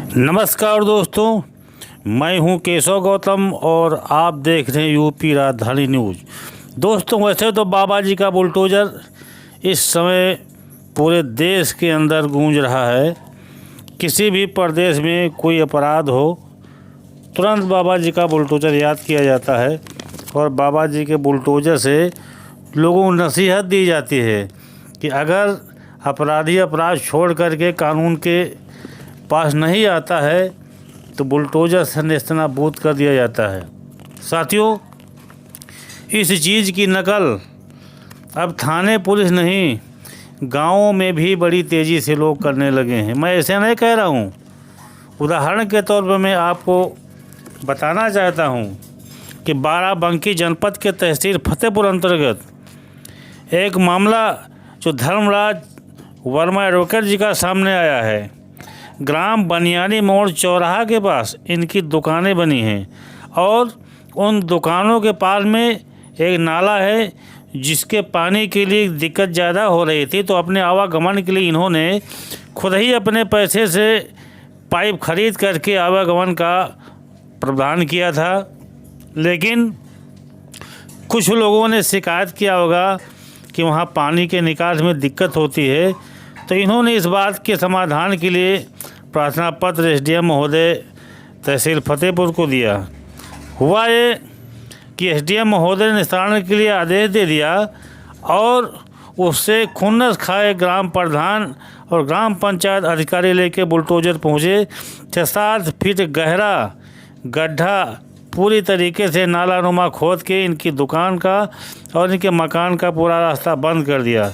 नमस्कार दोस्तों, मैं हूं केशव गौतम और आप देख रहे हैं यूपी राजधानी न्यूज़। दोस्तों, वैसे तो बाबा जी का बुलडोज़र इस समय पूरे देश के अंदर गूंज रहा है। किसी भी प्रदेश में कोई अपराध हो, तुरंत बाबा जी का बुलडोज़र याद किया जाता है और बाबा जी के बुलडोज़र से लोगों को नसीहत दी जाती है कि अगर अपराधी अपराध छोड़ करके कानून के पास नहीं आता है तो बुलडोज़र से नेस्तनाबूद कर दिया जाता है। साथियों, इस चीज़ की नकल अब थाने पुलिस नहीं, गाँवों में भी बड़ी तेज़ी से लोग करने लगे हैं। मैं ऐसे नहीं कह रहा हूँ, उदाहरण के तौर पर मैं आपको बताना चाहता हूँ कि बाराबंकी जनपद के तहसील फतेहपुर अंतर्गत एक मामला जो धर्मराज वर्मा एडवोकेट जी का सामने आया है। ग्राम बनियानी मोड़ चौराहा के पास इनकी दुकानें बनी हैं और उन दुकानों के पास में एक नाला है जिसके पानी के लिए दिक्कत ज़्यादा हो रही थी। तो अपने आवागमन के लिए इन्होंने खुद ही अपने पैसे से पाइप खरीद करके आवागमन का प्रावधान किया था। लेकिन कुछ लोगों ने शिकायत किया होगा कि वहाँ पानी के निकास में दिक्कत होती है, तो इन्होंने इस बात के समाधान के लिए प्रार्थना पत्र एसडीएम महोदय तहसील फतेहपुर को दिया। हुआ ये कि एसडीएम महोदय ने निस्तारण के लिए आदेश दे दिया और उससे खुन्नस खाए ग्राम प्रधान और ग्राम पंचायत अधिकारी लेके बुलडोज़र पहुँचे। 6-7 फीट गहरा गड्ढा पूरी तरीके से नालानुमा खोद के इनकी दुकान का और इनके मकान का पूरा रास्ता बंद कर दिया।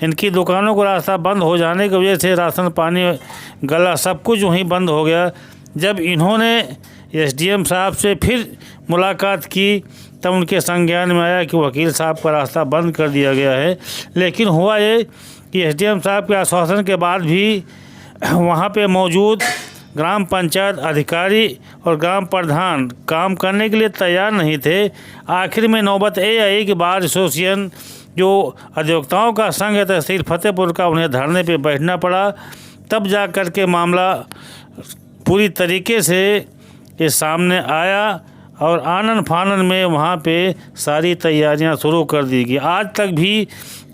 इनकी दुकानों को रास्ता बंद हो जाने की वजह से राशन पानी गला सब कुछ वहीं बंद हो गया। जब इन्होंने एसडीएम साहब से फिर मुलाकात की तब उनके संज्ञान में आया कि वकील साहब का रास्ता बंद कर दिया गया है। लेकिन हुआ ये कि एसडीएम साहब के आश्वासन के बाद भी वहाँ पे मौजूद ग्राम पंचायत अधिकारी और ग्राम प्रधान काम करने के लिए तैयार नहीं थे। आखिर में नौबत ये आई कि बार एसोसिएशन जो अधिवक्ताओं का संघ है तहसील फतेहपुर का, उन्हें धरने पे बैठना पड़ा। तब जा कर के मामला पूरी तरीके से ये सामने आया और आनन फानन में वहाँ पे सारी तैयारियां शुरू कर दी गई। आज तक भी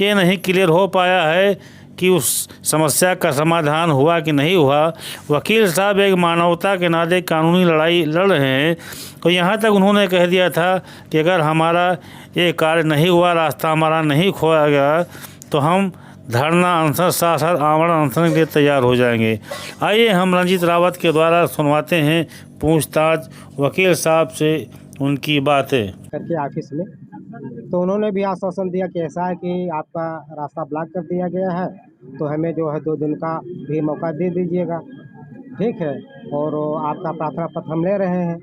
ये नहीं क्लियर हो पाया है कि उस समस्या का समाधान हुआ कि नहीं हुआ। वकील साहब एक मानवता के नाते कानूनी लड़ाई लड़ रहे हैं, तो यहाँ तक उन्होंने कह दिया था कि अगर हमारा ये कार्य नहीं हुआ, रास्ता हमारा नहीं खोया गया, तो हम धरना अनशन साथ आमरण अनशन के लिए तैयार हो जाएंगे। आइए हम रंजीत रावत के द्वारा सुनवाते हैं पूछताछ वकील साहब से उनकी बातें करके ऑफिस में। तो उन्होंने भी आश्वासन दिया कि ऐसा है कि आपका रास्ता ब्लॉक कर दिया गया है, तो हमें जो है 2 दिन का भी मौका दे दीजिएगा, ठीक है, और आपका प्रार्थना पत्र हम ले रहे हैं।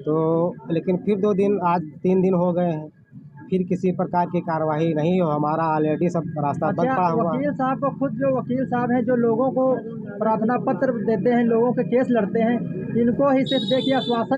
तो लेकिन फिर 2 दिन, आज 3 दिन हो गए हैं, फिर किसी प्रकार की कार्रवाई नहीं हो। हमारा ऑलरेडी सब रास्ता बंद पड़ा हुआ है। वकील साहब को खुद जो वकील साहब हैं जो लोगों को प्रार्थना पत्र देते हैं, लोगों के केस लड़ते हैं, इनको ही सिर्फ देखिए आश्वासन